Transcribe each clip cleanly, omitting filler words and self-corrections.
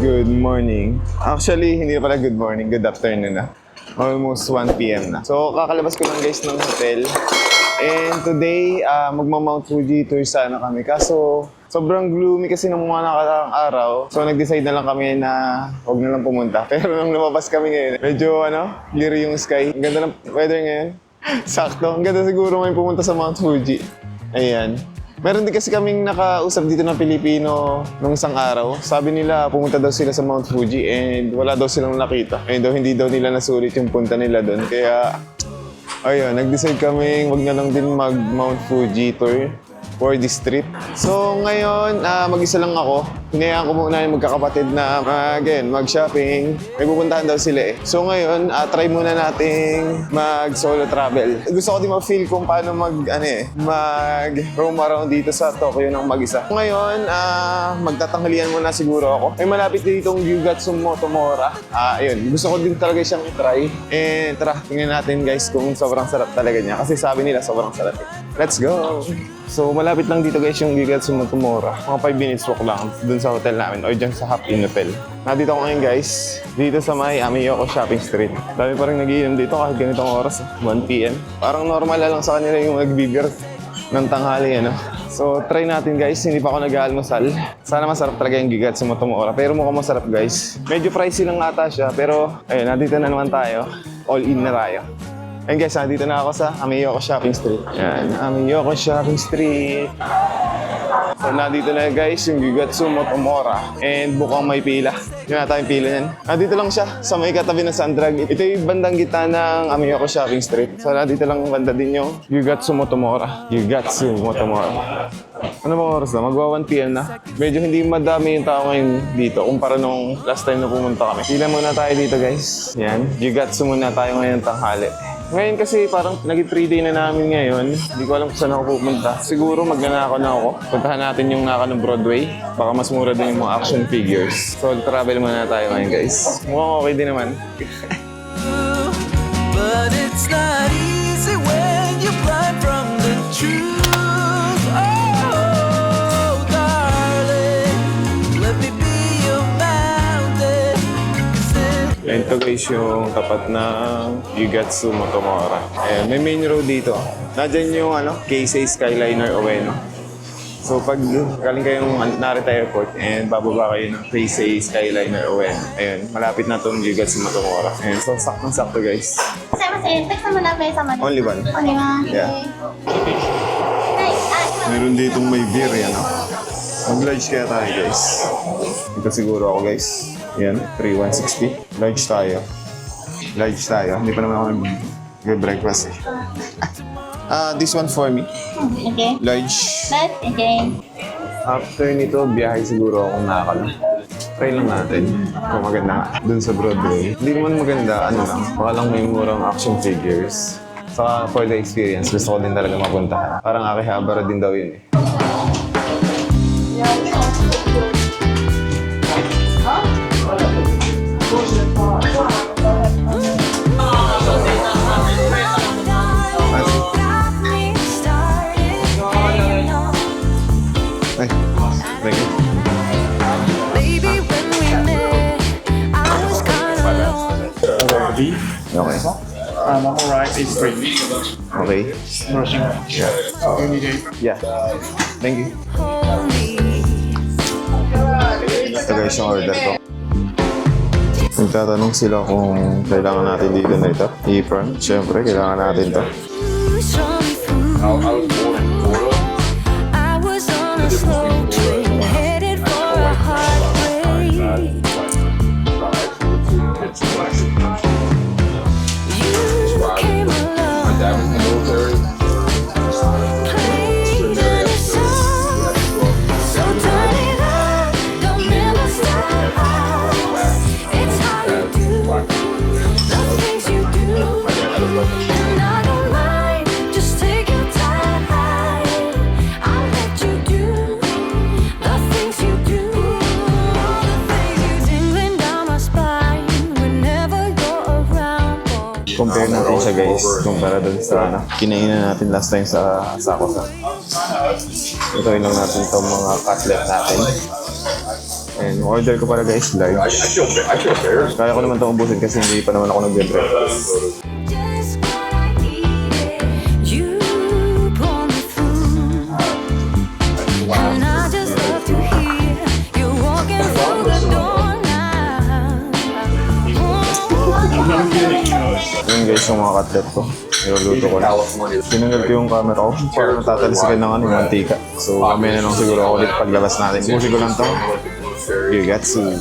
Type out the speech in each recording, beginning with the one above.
good morning. Actually, hindi na pala good morning, good afternoon na. Almost 1 p.m. na. So, kakalabas ko lang guys ng hotel. And today, magma-Mount Fuji tour sana kami. Kaso, sobrang gloomy kasi ng mga nakaraang araw. So, nag-decide na lang kami na huwag na lang pumunta. Pero nung lumabas kami ngayon, medyo clear yung sky. Ang ganda ng weather ngayon. Sakto. Ang ganda siguro ngayon pumunta sa Mount Fuji. Ayan. Meron din kasi kaming nakausap dito ng Pilipino nung isang araw. Sabi nila pumunta daw sila sa Mount Fuji and wala daw silang nakita. And daw hindi daw nila nasulit yung punta nila doon. Kaya, ayun, nag-decide kaming wag na lang din mag-Mount Fuji tour for this trip. So ngayon, mag-isa lang ako. Hinayaan ko muna yung magkakapatid na mag-shopping. May pupuntahan daw sila eh. So ngayon, try muna nating mag-solo travel. Gusto ko din ma-feel kung paano mag-roam around dito sa Tokyo ng mag-isa. Ngayon, magtatanghalian muna siguro ako. May malapit dito yung Gyugatsu Motomura. Ayun, gusto ko din talaga siyang try. And tara, tingnan natin guys kung sobrang sarap talaga niya. Kasi sabi nila sobrang sarap eh. Let's go! So malapit lang dito guys yung Gyugatsu Motomura. Mga 5 minutes walk lang dun sa hotel namin o dyan sa Hop-In Hotel. Nandito ako ngayon guys, dito sa may Ameyoko Shopping Street. Dami pa rin nagiinom dito kahit ganitong oras, 1 p.m. Parang normal na lang sa kanila yung nagbibir ng tanghali, So try natin guys, hindi pa ako nag-aalmusal. Sana masarap talaga yung Gyugatsu Motomura. Pero mukhang masarap guys. Medyo pricey lang ata siya, pero ayun, nandito na naman tayo. All in na tayo. Ayun guys, nandito na ako sa Ameyoko Shopping Street. Yan, Ameyoko Shopping Street. So nandito na guys yung Gyugatsu Motomura. And bukang may pila. Yun na tayong pila yan. Nandito lang siya sa may katabi ng Sandrag. Ito yung bandang gitna ng Ameyoko Shopping Street. So nandito lang banda din yung Gyugatsu Motomura. Gyugatsu Motomura. Ano bang oras na? Magwa 1 p.m. na. Medyo hindi madami yung tao ngayon dito kumpara nung last time na pumunta kami. Pila muna tayo dito guys. Yan. Gyugatsu muna tayo ngayon tanghali. Ngayon kasi parang naging 3 day na namin ngayon. Hindi ko alam kung saan ako pupunta. Siguro magnanakaw na ako. Puntahan natin yung naka ng Broadway. Baka mas mura din yung mga action figures. So travel muna tayo ngayon guys. Mukhang okay din naman. But it's not easy when you're blind from the truth. Oh, darling, let me be your mountain. Ayan to guys yung tapat ng Gyugatsu Motomura. Ayan, may main road dito. Nadyan yung Keisei Skyliner Ueno. So pag galing kayong Narita Airport and bababa kayo ng Keisei Skyliner Ueno. Ayun, malapit na itong Gyugatsu Motomura. Ayun, so saktong-sakto guys. Text naman na kayo sa Manila. Only one? Only one. Yeah. Meron ditong may beer yan. Mag-large kaya tayo guys. Ito siguro ako guys. Yan, 3,160. Large tayo. Large tayo. Hindi pa naman ako nag-breakfast eh. This one for me. Okay. Large. But, okay. After nito, biyahe siguro akong nakakala. Try lang natin kung maganda nga. Dun sa Broadway. Hindi naman maganda, baka lang may murang action figures. Saka for the experience, gusto ko din talaga mapunta. Parang Akihabara din daw yun eh. Ay, thank you. Okay. Normal rice is free. Okay. Russian. Yeah. You need it. Yeah. Thank you. Ito guys yung order ko. Nagtatanong sila kung kailangan natin dito na ito. Apron. Siyempre, kailangan natin to. I was on a slow train headed for a heartbreak. You came along, playing the song. So turn it up, don't never stop. It's how you do the things you do, and I don't mind. Just take your time. I'll let you do the things you do, all the things you tingling down my spine whenever you're around. Compare natin siya guys. Kumpara dun sa kinainan natin last time sa Sakosa. Ito lang natin itong mga cutlet natin. Ayan, yung order ko para guys, large. Kaya ko naman itong ubusin kasi hindi pa naman ako nag-breakfast. Just what I needed. You pull me through. And I just love to hear you walking through the door now. Yun guys, yung mga cutlet ko. Niluluto ko na. Tinanggal ko yung camera ko para natatalisikan ng yung mantika. So, kami na lang siguro ako ulit paglabas natin. Busi ko lang to. Gyugatsu.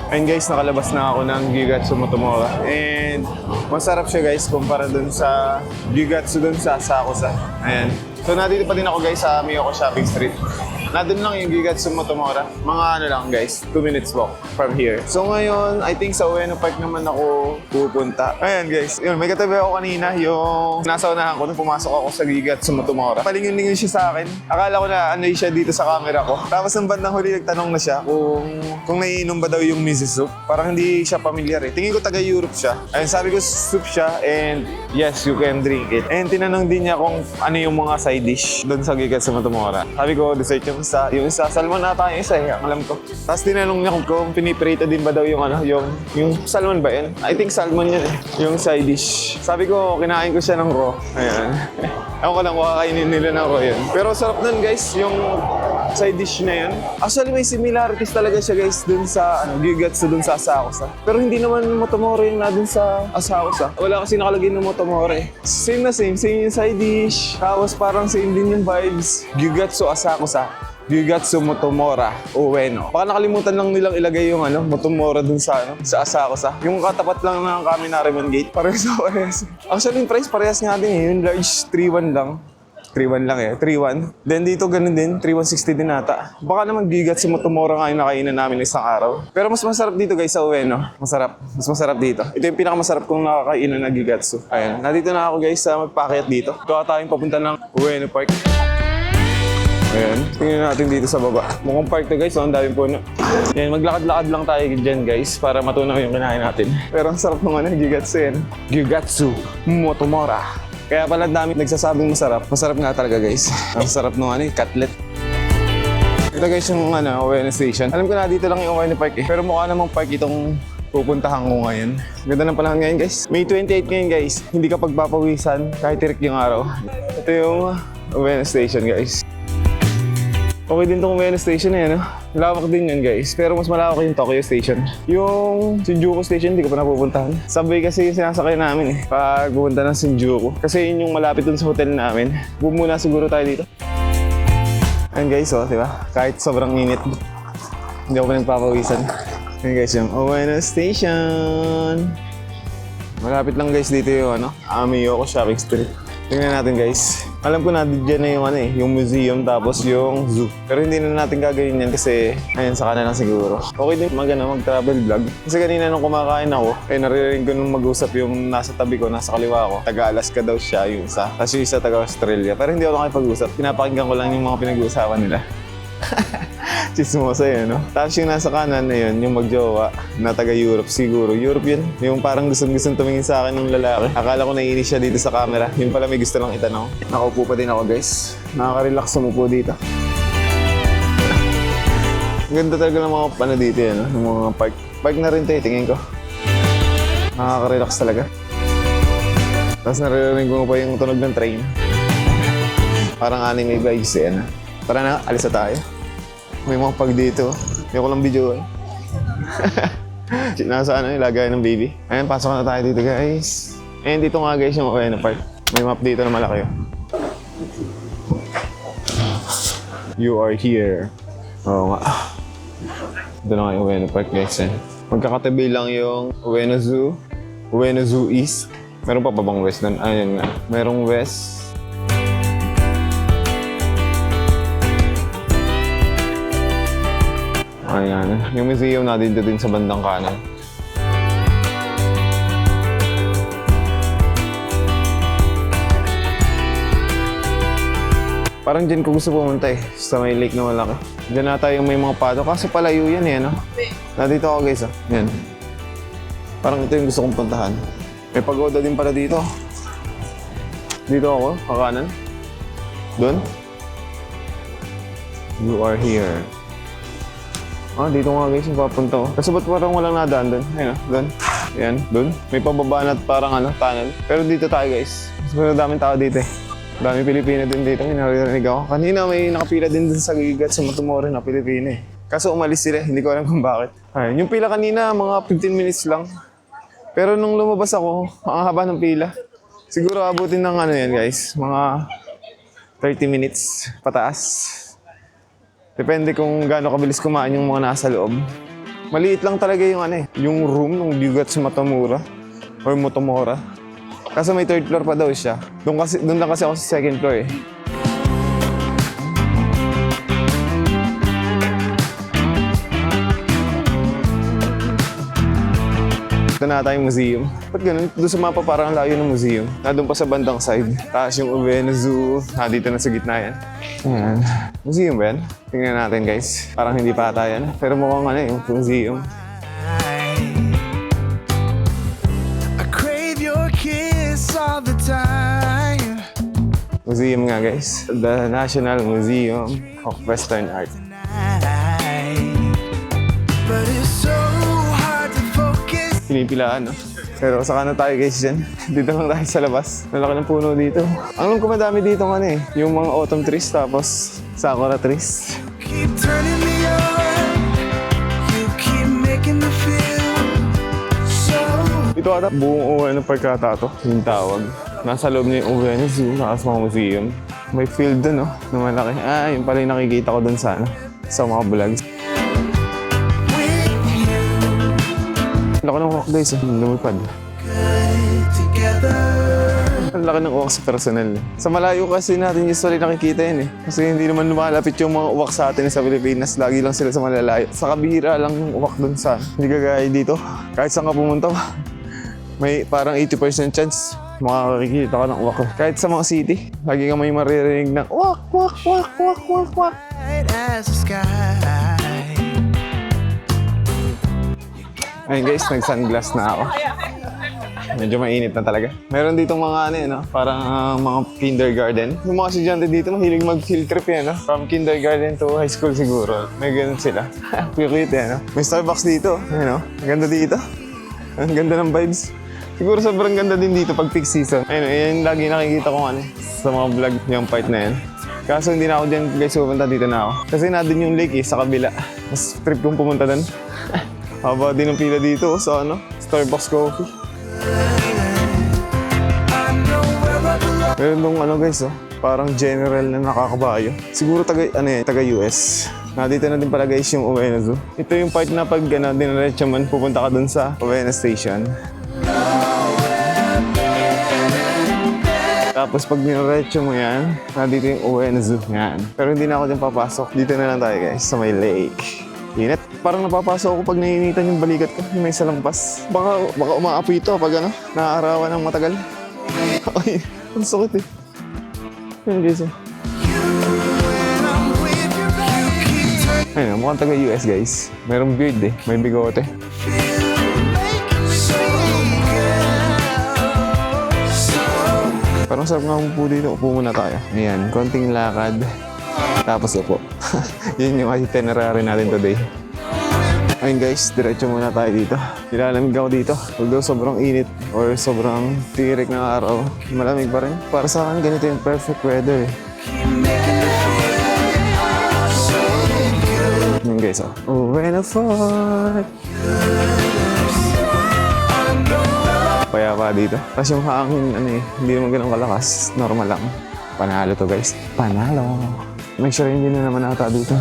Ayun guys, nakalabas na ako ng Gyugatsu Motomura. And masarap siya guys kumpara dun sa Gyugatsu dun sa Asakusa. Ayan. So, nandito pa din ako guys sa Miyoko Shopping Street. Nandun lang yung Gyugatsu Motomura. Mga ano lang guys, 2 minutes walk from here. So ngayon, I think sa Ueno Park naman ako pupunta. Ayan guys, yun, may katabi ako kanina yung nasa unahan ko nung pumasok ako sa Gyugatsu Motomura. Palingin-lingin siya sa akin. Akala ko na ano siya dito sa camera ko. Tapos ng bandang huli, nagtanong na siya kung naiinom ba daw yung miso soup. Parang hindi siya familiar eh. Tingin ko taga-Europe siya. Ayun, sabi ko soup siya and yes, you can drink it. And tinanong din niya kung ano yung mga side dish doon sa Gyugatsu Motomura. Sabi ko, dessert yung isa, salmon ata yung isa eh, ang alam ko. Tapos tinanong niya kung piniprito din ba daw yung ano, yung salmon ba yun? I think salmon yun eh, yung side dish. Sabi ko, kinain ko siya ng raw. Ayan. Ewan ko lang, makakainin nila ng raw yun. Pero sarap nun guys, yung side dish na yun. Actually, may similarities talaga siya guys dun sa Gyugatsu dun sa Asakusa. Pero hindi naman Motomura yung na dun sa Asakusa. Wala kasi nakalagay ng Motomura eh. Same na same yung side dish. Tapos parang same din yung vibes. Gyugatsu Asakusa. Gyugatsu Motomura Ueno. Baka nakalimutan lang nilang ilagay yung Motomura dun sa Asakusa. Yung katapat lang ng Kaminariman Gate. Parehas na parehas. Actually, yung price parehas nga din eh. Yung large 3.1 lang. 3.1 lang eh. 3.1. Then dito ganun din. 3.160 din ata. Baka naman Gyugatsu Motomura nga yung nakainan namin isang araw. Pero mas masarap dito guys sa Ueno. Masarap. Mas masarap dito. Ito yung pinakamasarap kong nakakainan na Gyugatsu. Ayan. Nandito na ako guys sa magpakyat dito. Ito tayong papunta ng Ueno Park. Ayan, tingnan natin dito sa baba. Mukhang park to guys, ang daming puno. Ayan, maglakad-lakad lang tayo dyan guys para matunaw yung kinain natin. Pero ang sarap ng Gyugatsu yan. Gyugatsu Motomura. Kaya pala dami nagsasabing masarap. Masarap nga talaga guys. Ang sarap ng cutlet. Ito guys yung Ueno Station. Alam ko na dito lang yung Ueno Park eh. Pero mukha namang park itong pupuntahan ko ngayon. Ganda ng panahon ngayon guys. May 28 ngayon guys. Hindi ka pagpapawisan kahit tirik yung araw. Ito yung Ueno Station guys. Okay din itong Ueno Station eh, Lawak din yan guys, pero mas malawak yung Tokyo Station. Yung Shinjuku Station, hindi ko pa napupuntahan. Subway kasi yung sinasakay namin eh, pag pupunta ng Shinjuku. Kasi yun yung malapit dun sa hotel namin. Bumuna siguro tayo dito. Ayan guys, diba? Kahit sobrang init, hindi ako pa nagpapawisan. Ayan guys, yung Ueno Station. Malapit lang guys dito yung Miyoko Shopping Street. Tingnan natin guys. Alam ko na dyan na yung museum tapos yung zoo. Pero hindi na natin gagawin yan kasi ayun sa kanan lang siguro. Okay din mag-travel vlog. Kasi kanina nung kumakain ako, naririnig ko nung mag-usap yung nasa tabi ko, nasa kaliwa ko. Taga-Alaska daw siya yung isa. Tapos yung isa taga-Australia. Pero hindi ako nakipag-usap. Pinapakinggan ko lang yung mga pinag-uusapan nila. Chismosa yun, Tapos yung nasa kanan na yun, yung magjowa na taga-Europe siguro. Europe yun. Yung parang gustong tumingin sa akin ng lalaki. Akala ko naiinis siya dito sa camera. Yun pala may gusto lang itanong. Nakaupo pa din ako guys. Nakaka-relax sumupo dito. Ganda talaga ng mga dito yan, Yung mga park. Park na rin ito tingin ko. Nakaka-relax talaga. Tapos naririnig ko pa yung tunog ng train. Parang anime vibes yan, Tara na, alis na tayo. May mga pag dito. Hindi ko lang video. Nasa ilagay ng baby. Ayan, pasok na tayo dito guys. And dito nga guys yung Ueno Park. May map dito na malaki. You are here. Oo nga. Ito na nga yung Ueno Park guys. Magkakatabi lang yung Ueno Zoo. Ueno Zoo East. Meron pa bang west nun? Ayun nga. Merong west. Ayan. Yung museum natin dito din sa bandang kanan. Parang dyan ko gusto pumunta sa may lake na malaki. Dyan na tayo may mga pato. Kaso palayo yan Nandito ako guys Yan. Parang ito yung gusto kong puntahan. May pagoda din pala dito. Dito ako, kakanan. Doon. You are here. Dito nga guys yung papunta ko. Kasi ba't parang walang nadaan doon? Ayun doon. Ayan, doon. May pababa na parang tunnel. Pero dito tayo guys. Mas daming tao dito eh. Dami Pilipino din dito. May naririnig ako. Kanina may nakapila din dun sa Gigat sa Matamoros na Pilipino eh. Kaso umalis sila. Hindi ko alam kung bakit. Ayun, yung pila kanina mga 15 minutes lang. Pero nung lumabas ako, ang haba ng pila. Siguro abutin ng yan guys. Mga 30 minutes pataas. Depende kung gaano kabilis kumain yung mga nasa loob. Maliit lang talaga yung yung room ng Gigat sa Matamoros or Motomora. Kaso may third floor pa daw siya. Doon lang kasi ako sa second floor eh. Ito na tayong museum. Ba't ganun? Doon sa mapa parang layo ng museum. Nandun pa sa bandang side. Taas yung Urbana Zoo. Dito na sa gitna yan. Ayan. Museum ba yan? Tingnan natin guys. Parang hindi pa ata yan. Pero mukhang yung museum. I crave your kiss all the time. Museum nga guys. The National Museum of Western Art. But it's so hard to focus. Pinipilaan, no? Pero saka na tayo guys dyan. Dito lang tayo sa labas. Malaki ng puno dito. Ang alam ko madami dito yung mga autumn trees tapos sakura trees. Keep turning me on. You keep making me feel so. Ito ata buong uwi ng pagkatato. Yung tawag. Nasa loob niya yung Urbana Zoo, nasa mga museum. May field dun, no? Na malaki. Yun pala yung nakikita ko dun sa mga vlogs. Laki ng walk guys, lumipad. Ang laki ng uwak sa personal. Sa malayo kasi natin usually nakikita yun eh. Kasi hindi naman lumalapit yung mga uwak sa atin sa Pilipinas. Lagi lang sila sa malalayo. Sa kabihira lang yung uwak dun sa. Hindi kagaya dito. Kahit saan ka pumunta, may parang 80% chance makakakita ka ng uwak. Kahit sa mga city, lagi ka may maririnig ng uwak, uwak, uwak, uwak, uwak, uwak. Bright as the sky. Ayun guys, nag-sunglass na ako. Medyo mainit na talaga. Meron ditong mga parang mga kindergarten. Yung mga estudyante dito, mahilig mag-field trip yan, no? From kindergarten to high school siguro. May ganun sila. Cute yan, no? May Starbucks dito. Ayun, no? Ang ganda dito. Ang ganda ng vibes. Siguro sobrang ganda din dito pag peak season. Ayun, yan lagi nakikita ko sa mga vlog yung part na yan. Kaso hindi na ako dyan guys pupunta, dito na ako. Kasi nandun yung lake sa kabila. Mas trip kong pumunta doon. Haba din ang pila dito sa Starbucks coffee. Meron dong guys, parang general na nakakabayo. Siguro taga US. Dito na din pala guys yung Urbana Zoo. Ito yung part na pag diniretso man, pupunta ka dun sa Urbana Station. Tapos pag diniretso mo yan, dito yung Urbana Zoo. Yan. Pero hindi na ako dyan papasok. Dito na lang tayo guys, sa may lake. Init. Parang napapasok ako pag naiinitan yung balikat ko. Yung may salampas. Baka umaapoy ito pag naaarawan ng matagal. Ay, ang sakit eh. Yan guys eh. Ayun, mukhang taga-US guys. Merong beard eh. May bigote. Parang sarap nga upo dito. Upo muna tayo. Ayan, konting lakad. Tapos upo. Yun yung itinerary natin today. Ayun guys, diretso muna tayo dito. Nilalamig ako dito. Although sobrang init or sobrang tirik ng araw, malamig pa rin. Para sa akin, ganito yung perfect weather eh. Yun guys, Urbana Fort. Payapa dito. Tapos yung hangin, hindi naman ganun kalakas. Normal lang. Panalo to guys. Panalo. Make sure hindi na naman ata dito.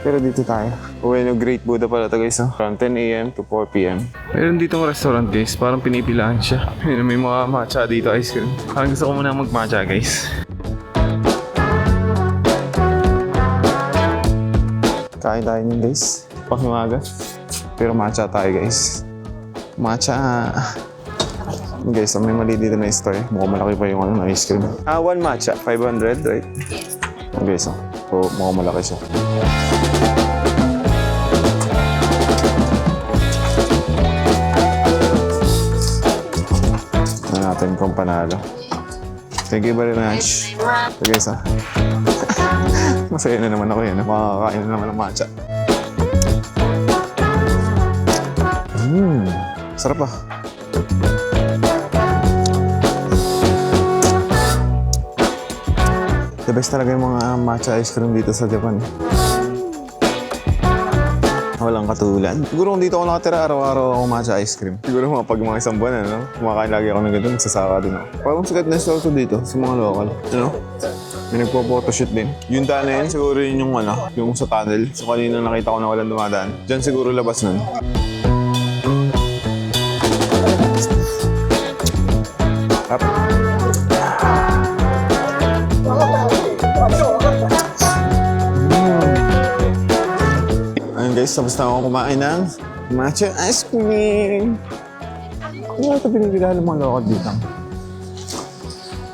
Pero dito tayo. Ueno Great Buddha pala to guys. From 10 a.m. to 4 p.m. Meron dito ng restaurant guys. Parang pinipilaan siya. May mga matcha dito, ice cream. Parang gusto ko muna mag-matcha guys. Kain tayo nun guys. Pakimaga. Pero matcha tayo guys. Matcha. Guys, may mali dito na store. Mukhang malaki pa yung ice cream. One matcha, 500, right? Guys, mukhang malaki siya. Ano natin kung panalo. Thank you very much. Guys, Masaya na naman ako yan. Makakain na naman ng matcha. Sarap ah. The best talaga yung mga matcha ice cream dito sa Japan. Walang katulad. Siguro kung dito ako nakatira, araw-araw ako matcha ice cream. Siguro pag mga isang buwan, ano? Kumakain lagi ako ng ganito, nagsasaka din ako. Parang sikat na store to dito, sa mga local. Ano? May nagpo-photoshoot din. Yung daan na yun, siguro yun yung ano, yung sa tunnel. So kanina nakita ko na walang dumadaan. Diyan siguro labas nun. Up. Ayun guys, tapos na ako kumain ng matcha ice cream. Ano ito pinigilala ng mga lokal dito?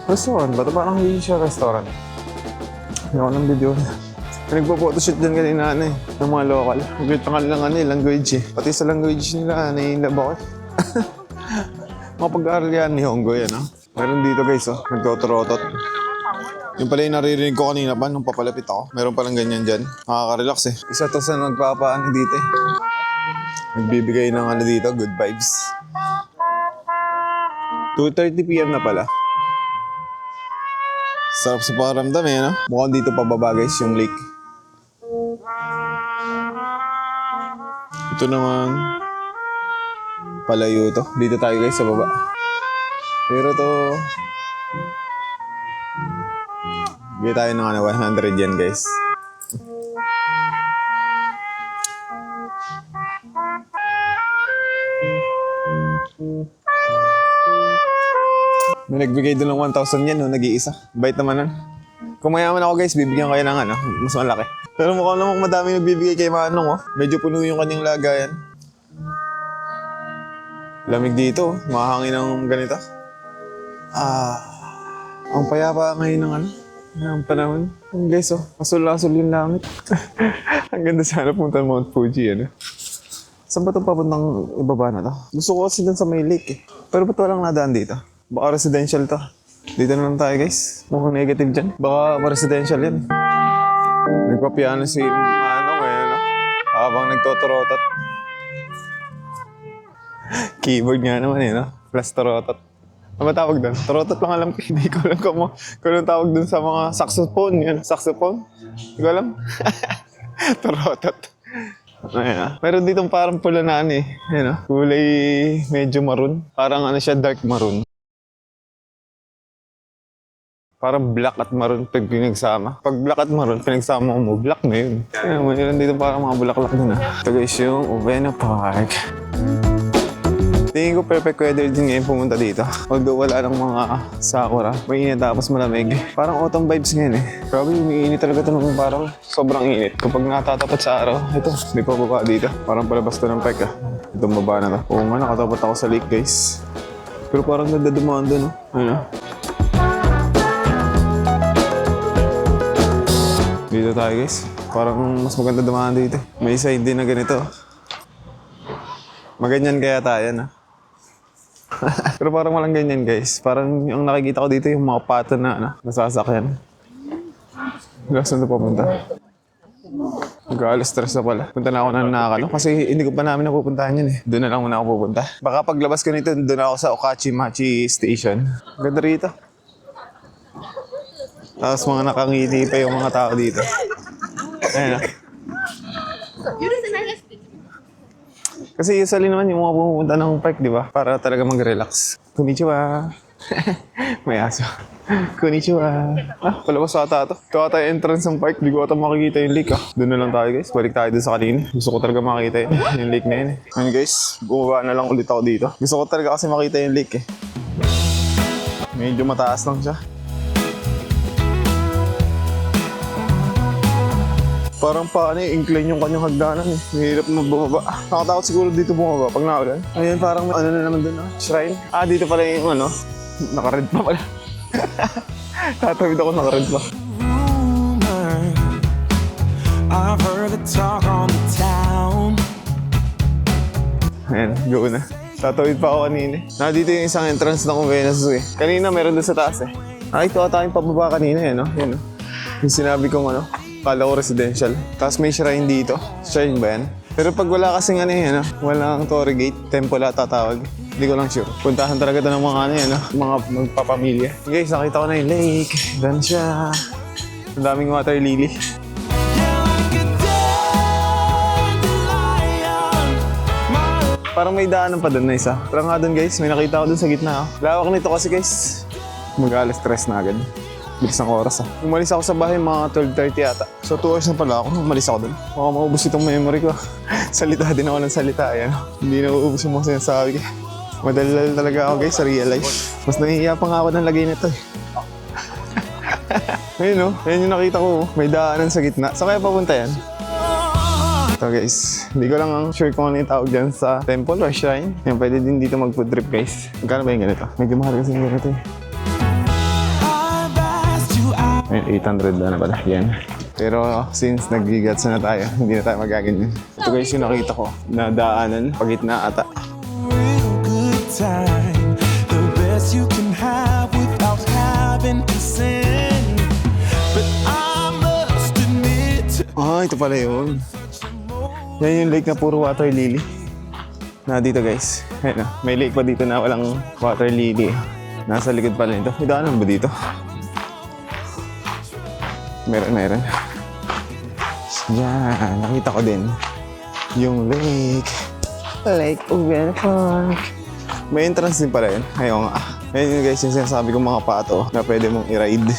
Restaurant ba ito? Parang hindi siya restaurant. Hindi ako ng video. Nagpo-photoshoot din kanina ng mga lokal. Magkita lang language eh. Pati sa language nila, nai-love ako. Mapag-aaral yan ni Honggo yan, ha? Meron dito guys, oh. Nagtotrotot. Yung pala yung naririnig ko kanina pa nung papalapit ako. Meron palang ganyan dyan. Nakaka-relax eh. Isa to sa nagpapaano dito eh. Nagbibigay ng dito, good vibes. 2:30 PM na pala. Sarap sa pakiramdam eh, no? Mukhang dito pababa guys yung lake. Ito naman, palayo to. Dito tayo guys sa baba. Pero to, bigay tayo ng 100 yan guys. May nagbigay doon ng 1,000 yan, no? Nag-iisa. Bait naman nun. Kung mayaman ako guys, bibigyan kayo ng mas malaki. Pero mukhang namang madami nagbibigay kay Manong, oh. Medyo puno yung kanyang lagayan. Lamig dito, mahangin ng ganito. Ang payapa ngayon ng ng panahon. Guys, oh, asul-asul yung langit. Ang ganda sana punta ng Mount Fuji, Saan ba ito papuntang ibaba na to? Gusto ko kasi dun sa may lake, eh. Pero ba't walang nadaan dito? Baka residential to. Dito na lang tayo, guys. Mukhang negative dyan. Baka residential yan. Nagpapiano si Manong, habang nagtotorotot. Keyboard nga naman, Plus torotot. Ano ba tawag doon? Torotot lang alam ko. Hindi ko alam kung anong tawag doon sa mga saxophone. Saxophone? Hindi ko alam. Torotot. Ayan. Meron ditong parang pula na kulay medyo maroon. Parang siya, dark maroon. Parang black at maroon pag pinagsama. Pag black at maroon, pinagsama mo, black na yun. Ayan, mayroon dito parang mga bulaklak din Ito guys yung Ueno Park. Tingin ko perfect weather din ngayon pumunta dito. Although wala ng mga sakura. Mainit tapos malamig. Parang autumn vibes ngayon Grabe, umiinit talaga ito nung parang sobrang init. Kapag natatapat sa araw, ito, may pababa dito. Parang palabas to ng pek Itong baba na to. Oo nga, nakatapat ako sa lake guys. Pero parang nagdadumaan doon Dito tayo guys. Parang mas maganda dumaan dito. May side din na ganito. Maganyan kaya tayo Pero parang walang ganyan guys. Parang yung nakikita ko dito yung mga pato na nasasakyan. Saan ito papunta? Mag-alas stress na pala. Punta na ako ng Nakano kasi hindi ko pa namin napupuntahan yan Doon na lang muna ako pupunta. Baka paglabas ko nito, doon ako sa Okachimachi Station. Ganda rito. Tapos mga nakangiti pa yung mga tao dito. Ayan Kasi usually naman yung mga pumupunta ng park, di ba? Para talaga mag-relax. Konnichiwa. May aso. Konnichiwa. Palabas ata ito. Ito ata yung entrance ng park. Di ko ata makikita yung lake Doon na lang tayo guys. Balik tayo doon sa kanina. Gusto ko talaga makita yung lake na yun Ayun guys, bumaba na lang ulit ako dito. Gusto ko talaga kasi makita yung lake Medyo mataas lang siya. Parang incline yung kanyang hagdanan Mahirap na bumaba. Nakatakot siguro dito bumaba pag naulan. Ayun, parang na naman dun shrine. Dito pala yung naka-red pa pala. Tatawid ako naka-red pa. Rumor, I've heard the talk on the town. Ayan, go na. Tatawid pa ako kanina Dito yung isang entrance ng Ueno Zoo Kanina meron doon sa taas Ito ata yung pababa kanina Yan Yung sinabi kong Kala ko residential. Tapos may shrine dito. Shrine ba yan? Pero pag wala kasing ano yan, walang Torre Gate, temple ata tawag. Hindi ko lang sure. Puntahan talaga ito ng mga ano yan, mga magpapamilya. Guys, nakita ko na yung lake. Doon siya. Ang daming water lily. Parang may daanan pa doon na isa. Tara nga doon guys, may nakita ko doon sa gitna. Lawak nito kasi guys. Mag-alas stress na agad. Bilis ng oras Umalis ako sa bahay mga 12:30 yata. So 2 hours na pala ako. Umalis ako doon. Baka maubos itong memory ko. Salita din ako ng salita. Ayan. Hindi na uubos yung mga sinasabi ko. Madalal talaga ako guys sa real life. Mas nahihiya pa nga ako ng lagay nito Ayun Ayun yung nakita ko. May daanan sa gitna. Saan kaya papunta yan? Ito guys, hindi ko lang sure kung ano yung tawag dyan sa temple or shrine. Yan, pwede din dito mag-food trip guys. Magkano ba yung ganito? Medyo mahal kasi yung ganito Ayun, 800 na pala. Yan. Pero since nag-gigats na tayo, hindi na tayo magaganyan. Ito guys yung nakita ko na daanan, pagitna ata. Real good time, the best you can have without having to sin. But I must admit, Ito pala yun. Yan yung lake na puro water lily. Na dito guys. Ayun may lake pa dito na walang water lily. Nasa likod pala nito. May daanan ba dito? Meron. Yan, nakita ko din. Yung lake. Lake Uben Park. May entrance din pala yun. Ayun nga. Ayun guys, yung sinasabi kong mga pato na pwede mong i-ride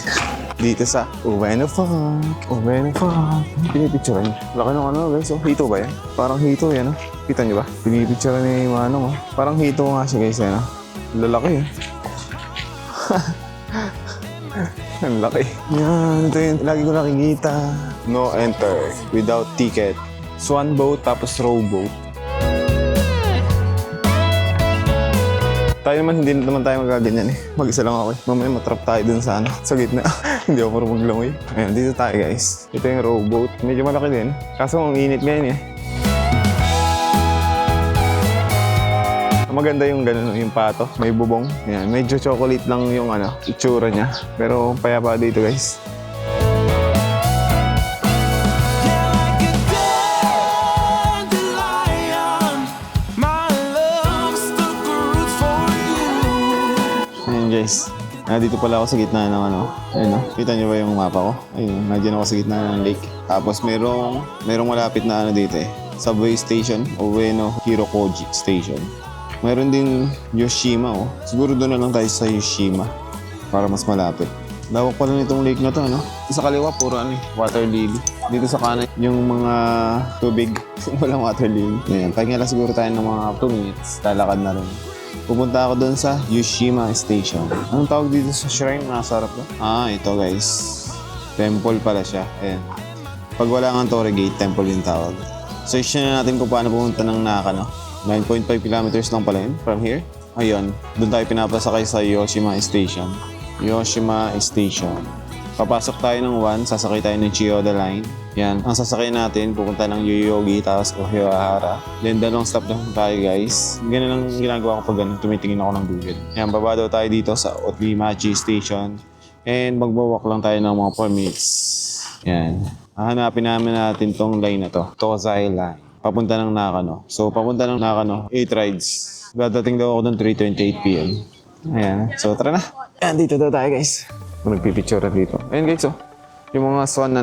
dito sa Ueno Park. Ueno Park. Pinipicture niya. Laki ng ano guys. Hito ba yan? Parang hito yan. Kita niyo ba? Pinipicture niya yung Manong. Parang hito nga siya guys. Lalaki Ang laki. Yan. Ito yung lagi ko nakikita. No enter. Without ticket. Swan boat tapos rowboat. Tayo naman, hindi naman tayo magaganyan Mag-isa lang ako Mamaya matrap tayo dun sa sa gitna. Hindi ako marunong maglangoy. Ayan, dito tayo guys. Ito yung rowboat. Medyo malaki din. Kaso ang init ngayon Maganda yung ganun, yung pato. May bubong. Ayan, medyo chocolate lang yung itsura niya. Pero payapa dito guys. Guys, dito pala ako sa gitna ng ayun kita niyo ba yung mapa ko? Ayun, nandiyan ako sa gitna ng lake. Tapos merong malapit na dito Subway station, Ueno Hirokoji station. Meron din Yoshima Siguro doon na lang tayo sa Yoshima para mas malapit. Lawak pala nitong lake na to, Sa kaliwa, puro water lily. Dito sa kanan, yung mga tubig, walang water lily. Ayan, pahinga lang siguro tayo ng mga 2 minutes. Lalakad na rin. Pupunta ako doon sa Yoshima Station. Anong tawag dito sa shrine? Nasarap ba? Ito guys. Temple pala siya. Ayan. Pag wala nga Torre Gate, temple yung tawag. Search na natin kung paano pumunta ng Nakano. 9.5 kilometers lang pala yun from here. Ayun. Doon tayo pinapasakay sa Yoshima Station. Yoshima Station. Papasok tayo ng 1, sasakay tayo ng Chiyoda Line. Yan. Ang sasakay natin, pupunta ng Yoyogi, tapos Ohiwahara. Then, 2 stop lang tayo guys. Ganun lang ginagawa ko pag tumitingin ako ng Google. Yan, baba daw tayo dito sa Otlimachi Station. And magbawalk lang tayo ng mga 4 minutes. Yan. Hahanapin natin tong line na to. Tozai Line. Papunta ng Nakano. So, papunta ng Nakano, 8 rides. Dadating daw ako doon 3:28 PM. Ayan. So, tara na. Ayan, dito daw tayo guys. Nagpipicture dito. Ayan guys, yung mga swan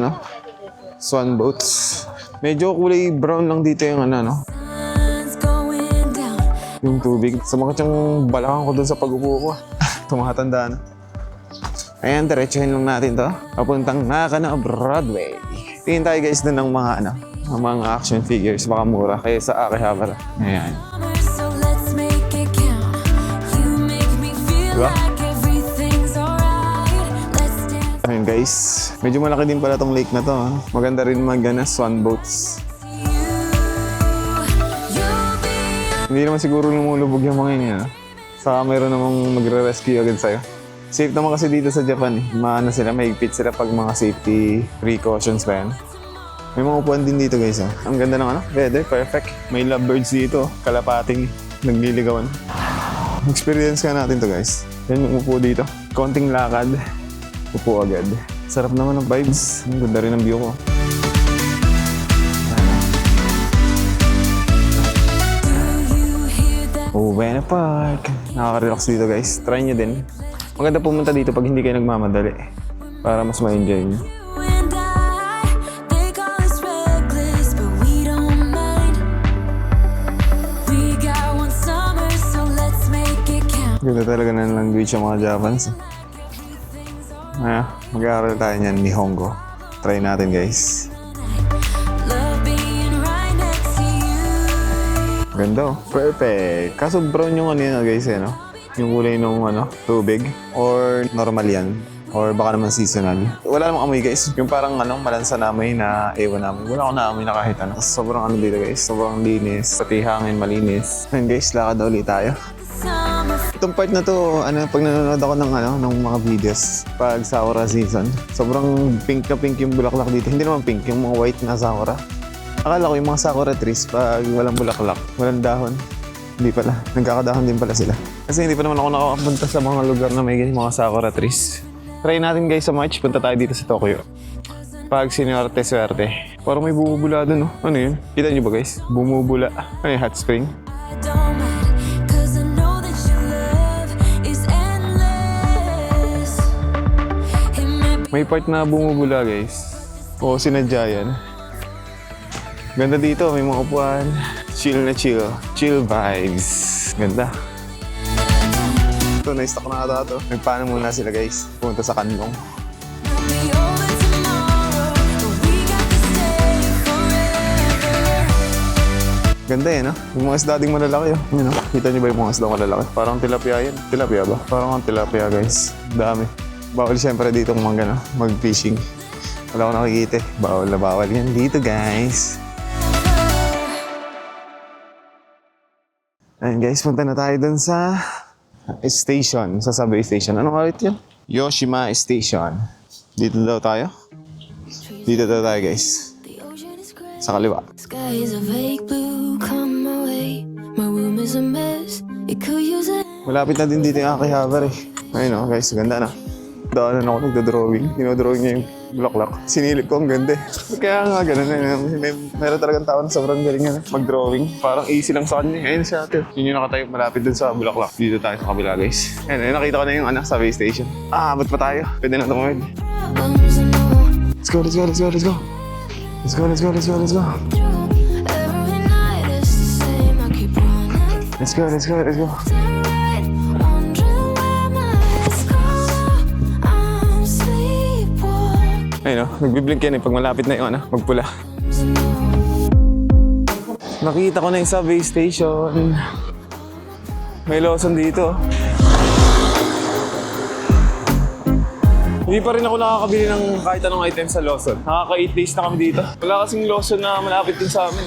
swan boats. Medyo kulay brown lang dito yung Sun's going down. yung tubig. Sumakit yung balakang ko dun sa pag-upo ko. Tumatanda na. Ayan, diretsuhin lang natin to. Papuntang Nakano Broadway. Tingin tayo guys dun ng mga action figures. Baka mura kaya sa Akihabara. Ayan. So let's make it count. You make me feel Diba? like everything's alright. Let's dance. Ayan guys, medyo malaki din pala tong lake na to. Maganda rin swan boats. You'll be Hindi naman siguro lumulubog yung mga yun. Saka mayroon namang magre-rescue agad sa'yo. Safe naman kasi dito sa Japan sila, mahigpit sila pag mga safety precautions pa yan. May mga upuan din dito guys. Ang ganda ng weather, perfect. May lovebirds dito, kalapating, nagliligawan. Experience ka natin to guys. Yan yung upo dito. Konting lakad, upo agad. Sarap naman ng vibes. Ang ganda rin ng view ko. Uwena Park. Nakaka-relax dito guys. Try nyo din. Maganda pumunta dito pag hindi kayo nagmamadali. Para mas ma-enjoy nyo. You and I, they call us reckless, but we don't mind. We got one summer, so let's make it count. Ganda talaga ng language yung mga Japans. Mag-aaral tayo niyan, Nihongo. Try natin guys. Love being right next to you. Ganda oh. Perfect. Kaso brown yung ano yan guys no? Yung kulay ng tubig. Or normal yan. Or baka naman seasonal. Wala namang amoy guys. Yung parang malansa na amoy na ewan namin. Wala akong naamoy na kahit ano. Sobrang dito guys. Sobrang linis. Pati hangin malinis. Ayun guys, lakad na ulit tayo. Summer Itong part na to, pag nanonood ako ng mga videos pag Sakura season, sobrang pink na pink yung bulaklak dito. Hindi naman pink, yung mga white na Sakura. Akala ko yung mga Sakura trees pag walang bulaklak, walang dahon. Hindi pala, nagkakadahon din pala sila. Kasi hindi pa naman ako nakakapunta sa mga lugar na may ganyan mga Sakura trees. Try natin guys sa March, punta tayo dito sa Tokyo. Pag sinwerte-swerte. Parang may bumubula dun, no? Ano yun? Kita nyo ba guys? Bumubula. Ano yung hot spring? don't mind, 'cause I know that your love is endless. It may be May part na bumubula guys. Oo, sinadya yan. Ganda dito, may mga upuan. Chill na chill. Chill vibes. Ganda. Ito, na-stock na ata ito. Nagpaano muna sila guys. Pumunta sa Kanlong. over tomorrow, but we got to stay forever. Ganda yan, no? Yung mga isda ding malalaki, oh. Yun, no? Kita niyo ba yung mga isda malalaki? Parang tilapia yan. Tilapia ba? Parang ang tilapia guys. Dami. Bawal siyempre dito kung mag-fishing. Wala akong nakikita eh. Bawal na bawal yan dito guys. Ayun guys, punta na tayo dun sa station, sa subway station. Anong ulit yun? Yoshima Station. Dito daw tayo. Dito daw tayo guys. The ocean is gray, Sa kaliwa. sky is a vague blue. Come my way, my room is a mess. It could use it. Malapit na din dito yung Akihabara eh. Ayun gguys, ganda na. Daanan ako nagdodrawing. Dinodrawing niya yung bulaklak. Sinilip ko, ang ganda eh. Kaya nga ganun eh. Meron talagang tao na sobrang galing yan mag-drawing. Parang easy lang sa kanya. Ayun siya ate. Yun yung nakatayo malapit dun sa bulaklak. Dito tayo sa kabila guys. Ayun, nakita ko na yung subway station. Ba't pa tayo? Pwede na tumawid. Problems I know Let's go, let's go, let's go, let's go. Let's go, let's go, let's go, let's go. through. Every night is the same. I keep running. Let's go, let's go, let's go. Right, wondering where my head's gone. I'm sleepwalking. Ayun nagbiblink yan eh pag malapit na yung magpula. I know. Nakita ko na yung subway station. May Lawson dito. Hindi pa rin ako nakakabili ng kahit anong item sa Lawson. Nakaka 8 days na kami dito. Wala kasing Lawson na malapit din sa amin.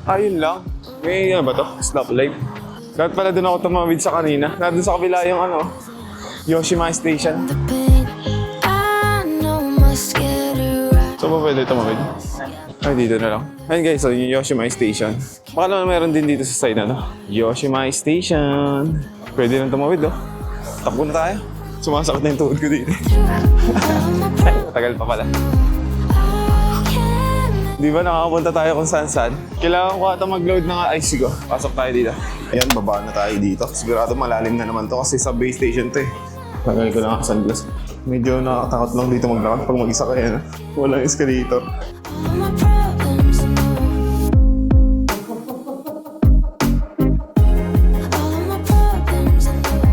Ayun lang. May ba to? Stoplight. Dapat pala doon ako tumawid sa kanina. Nandun sa kabila yung Yoshima Station. The pain, I know must get it right. So ba pwede tumawid? Ay, dito na lang. Ayun guys, so yung Yoshima Station. Baka naman meron din dito sa side Yoshima Station. Pwede nang tumawid Takbo na tayo. Sumasakit na yung tuhod ko dito. Tagal pa pala. Di ba nakakapunta tayo kung saan-saan? Kailangan ko ata mag-load ng ice ko. Pasok tayo dito. Ayan, baba na tayo dito. Sigurado malalim na naman to kasi subway station to eh. Tagal ko lang ang sunglass. Medyo nakakatakot lang dito maglakad pag mag-isa kayo Walang escalator. All my problems I know. All of my problems I know.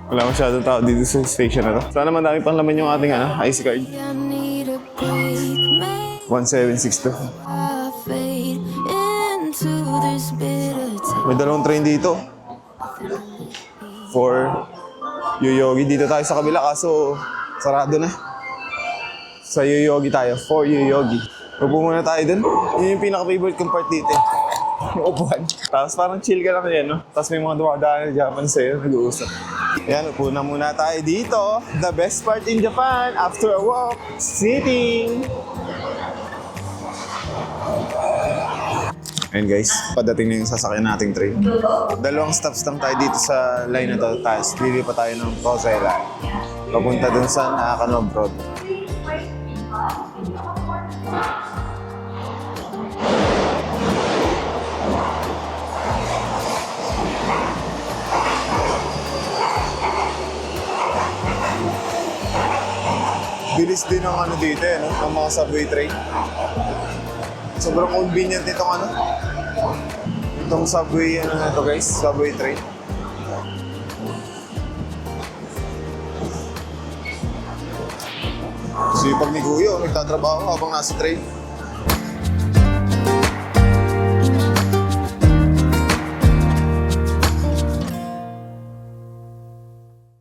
Wala masyadong tao dito sa station na to. Sana madami pang laman yung ating IC card. I need a break. Maybe 1762. I fade into this bitter taste. May dalawang train dito. For Yoyogi. Dito tayo sa kabila kaso sarado na. Sa Yoyogi tayo. For Yoyogi. Upo muna tayo dun. Yun yung pinaka-favorite kong part dito. Yung upuan. Tapos parang chill ka lang yan, Tapos may mga dumadaan na Japan sa'yo. Nag-uusap. Yan, upo na muna tayo dito. The best part in Japan after a walk. Sitting. Ayun guys, padating na yung sasakyan nating train. Dalawang stops lang tayo dito sa line na to. Tapos lilipat tayo ng Tosai Line. Papunta dun sa Nakano Broad. bilis din ang ano dito, eh, no? Ang mga subway train. Sobrang convenient itong ano. Itong subway, ano na to guys, subway train. Sipag ni Kuya, nagtatrabaho habang nasa train.